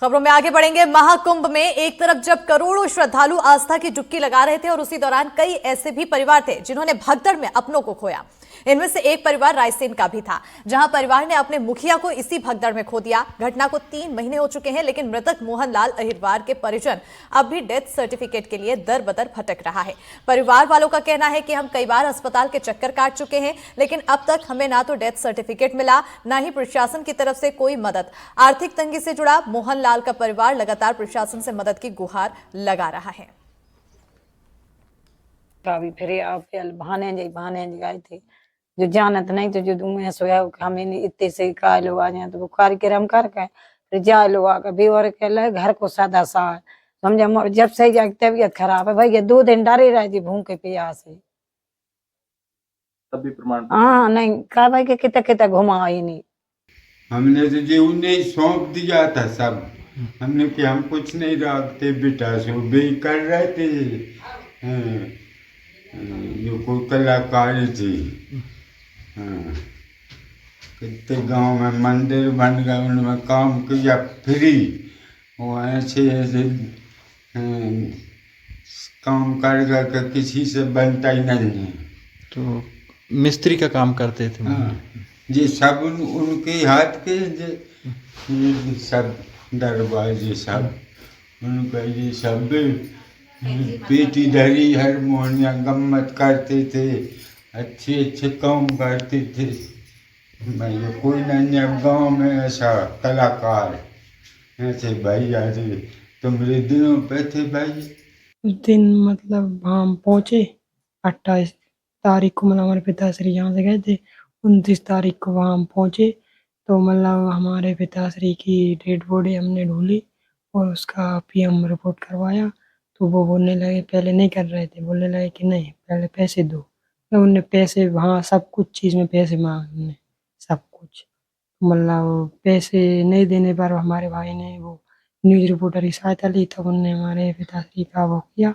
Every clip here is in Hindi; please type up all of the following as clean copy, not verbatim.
खबरों में आगे बढ़ेंगे। महाकुंभ में एक तरफ जब करोड़ों श्रद्धालु आस्था की डुबकी लगा रहे थे और उसी दौरान कई ऐसे भी परिवार थे जिन्होंने भगदड़ में अपनों को खोया। इनमें से एक परिवार रायसेन का भी था, जहां परिवार ने अपने मुखिया को इसी भगदड़ में खो दिया। घटना को 3 महीने हो चुके हैं, लेकिन मृतक मोहनलाल अहिरवार के परिजन अब भी डेथ सर्टिफिकेट के लिए दर बदर भटक रहा है। परिवार वालों का कहना है कि हम कई बार अस्पताल के चक्कर काट चुके हैं, लेकिन अब तक हमें ना तो डेथ सर्टिफिकेट मिला, ना ही प्रशासन की तरफ से कोई मदद। आर्थिक तंगी से जुड़ा मोहनलाल का परिवार लगातार प्रशासन से मदद की गुहार लगा रहा है। फिर आप बहाने गए थे जो जानत नहीं तो जो मैं सोया हमें इतने से का लोग आ जाए तो वो कार्यक्रम करके फिर जा लोग आकर भी और कहला घर को सादा सा समझा। जब से तबीयत खराब है भैया 2 दिन डरे रहे थे भूखे प्यास से। तभी प्रमाण हाँ नहीं कहा भाई के कितना घुमा ही नहीं। हमने तो जो उन्हें सौंप दिया था सब। हमने कि हम कुछ नहीं रखते बेटा सो भी कर रहे थे। जो कोई कलाकार थी। कितने गांव में मंदिर बन गए, उनमें काम किया फ्री। वो ऐसे ऐसे काम कर कर किसी से बनता ही नहीं है। तो मिस्त्री का काम करते थे। हाँ, ये सब उनके हाथ के ये सब दरवाजे सब उनका ये सब पेटी धरी हारमोनियम गम्मत करते थे, अच्छे अच्छे काम करते थे। मैं कोई नहीं अब गाँव में ऐसा कलाकार ऐसे भाई आज तो मेरे दिनों पे थे भाई। उस दिन मतलब हम पहुँचे 28 तारीख को, मतलब हमारे पिताश्री यहाँ से गए थे। 29 तारीख को वहाँ हम पहुँचे तो मतलब हमारे पिताश्री की डेड बॉडी हमने ढूंढी और उसका पीएम रिपोर्ट करवाया। तो वो बोलने लगे, पहले नहीं कर रहे थे, बोलने लगे कि नहीं पहले पैसे दो। तो उनने पैसे, वहाँ सब कुछ चीज़ में पैसे मांगे, सब कुछ। मतलब पैसे नहीं देने पर हमारे भाई ने वो न्यूज़ रिपोर्टर की सहायता ली, तब उनने हमारे पिताश्री का वो किया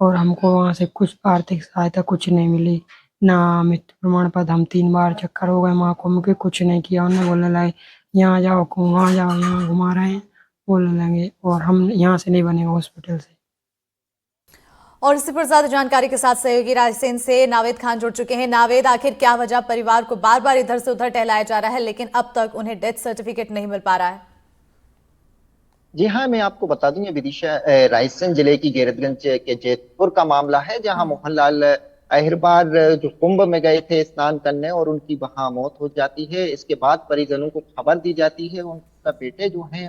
और हमको वहाँ से कुछ आर्थिक सहायता कुछ नहीं मिली, ना मृत्यु प्रमाण पत्र। हम 3 बार चक्कर हो गए महाकुंभ के, कुछ नहीं किया। उन्होंने बोलने लगे यहाँ जाओ वहाँ जाओ, यहाँ घुमा रहे हैं बोलने लगे, और हम यहाँ से नहीं बनेगा हॉस्पिटल से। और इसी पर ज्यादा जानकारी के साथ सहयोगी रायसेन से नावेद खान जुड़ चुके हैं। नावेद, आखिर क्या वजह परिवार को बार बार इधर से उधर टहलाया जा रहा है, लेकिन अब तक उन्हें डेथ सर्टिफिकेट नहीं मिल पा रहा है? जी हाँ, मैं आपको बता दूं, ये विदिशा रायसेन जिले की गैरतगंज के जेतपुर का मामला है, जहां मोहनलाल अहिरवार जो कुंभ में गए थे स्नान करने और उनकी वहां मौत हो जाती है। इसके बाद परिजनों को खबर दी जाती है। उनका बेटे जो है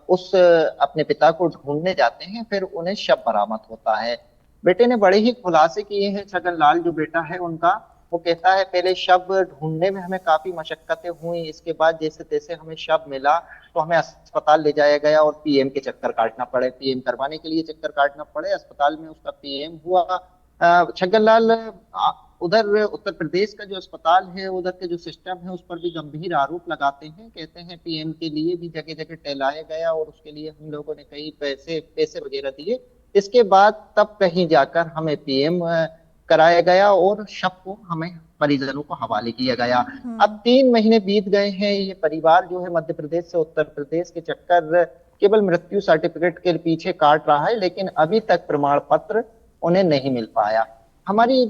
उस अपने पिता को ढूंढने जाते हैं, फिर उन्हें शव बरामद होता है। बेटे ने बड़े ही खुलासे किए हैं। छगन लाल जो बेटा है उनका, वो कहता है पहले शव ढूंढने में हमें काफी मशक्कतें हुई, इसके बाद जैसे तैसे हमें शव मिला तो हमें अस्पताल ले जाया गया और पीएम के चक्कर काटना पड़े, पीएम करवाने के लिए चक्कर काटना पड़े। अस्पताल में उसका पीएम हुआ। छगन लाल उधर उत्तर प्रदेश का जो अस्पताल है, उधर के जो सिस्टम है, उस पर भी गंभीर आरोप लगाते हैं। कहते हैं पीएम के लिए भी जगह जगह टहलाया गया और उसके लिए हम लोगों ने कई पैसे वगैरह दिए। इसके बाद तब कहीं जाकर हमें पीएम कराया गया और शव को हमें परिजनों को हवाले किया गया। अब 3 महीने बीत गए हैं। ये परिवार जो है मध्य प्रदेश से उत्तर प्रदेश के चक्कर केवल मृत्यु सर्टिफिकेट के पीछे काट रहा है, लेकिन अभी तक प्रमाण पत्र उन्हें नहीं मिल पाया। हमारी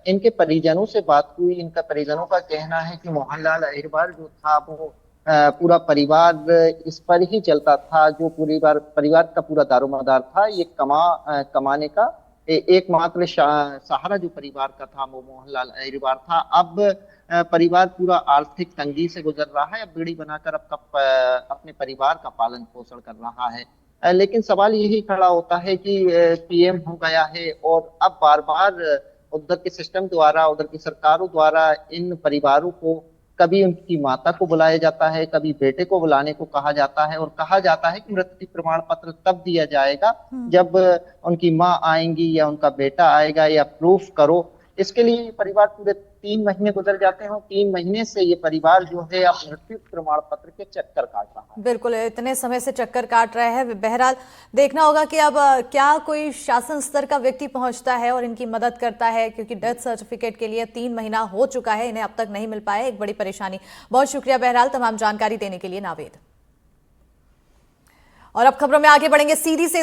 इनके परिजनों से बात हुई। इनका परिजनों का कहना है कि मोहनलाल अहिरवार जो था वो पूरा परिवार इस पर ही चलता था, जो परिवार का पूरा दारोमदार था। ये कमाने का एकमात्र सहारा जो परिवार का था वो मोहनलाल अहिरवार था। अब परिवार पूरा आर्थिक तंगी से गुजर रहा है। अब बीड़ी बनाकर अपने परिवार का पालन पोषण कर रहा है। लेकिन सवाल यही खड़ा होता है कि पीएम हो गया है और अब बार बार उधर के सिस्टम द्वारा, उधर की सरकारों द्वारा इन परिवारों को कभी उनकी माता को बुलाया जाता है, कभी बेटे को बुलाने को कहा जाता है और कहा जाता है कि मृत्यु प्रमाण पत्र तब दिया जाएगा जब उनकी माँ आएंगी या उनका बेटा आएगा या प्रूफ करो। इसके लिए परिवार पूरे 3 महीने गुजर जाते हैं। 3 महीने से ये परिवार जो है अब मृत्यु प्रमाण पत्र के चक्कर काट रहा है। बिल्कुल, इतने समय से चक्कर काट रहे हैं। बहरहाल देखना होगा कि अब क्या कोई शासन स्तर का व्यक्ति पहुंचता है और इनकी मदद करता है, क्योंकि डेथ सर्टिफिकेट के लिए 3 महीना हो चुका है, इन्हें अब तक नहीं मिल पाया। एक बड़ी परेशानी। बहुत शुक्रिया बहरहाल तमाम जानकारी देने के लिए नावेद। और अब खबरों में आगे बढ़ेंगे सीधी से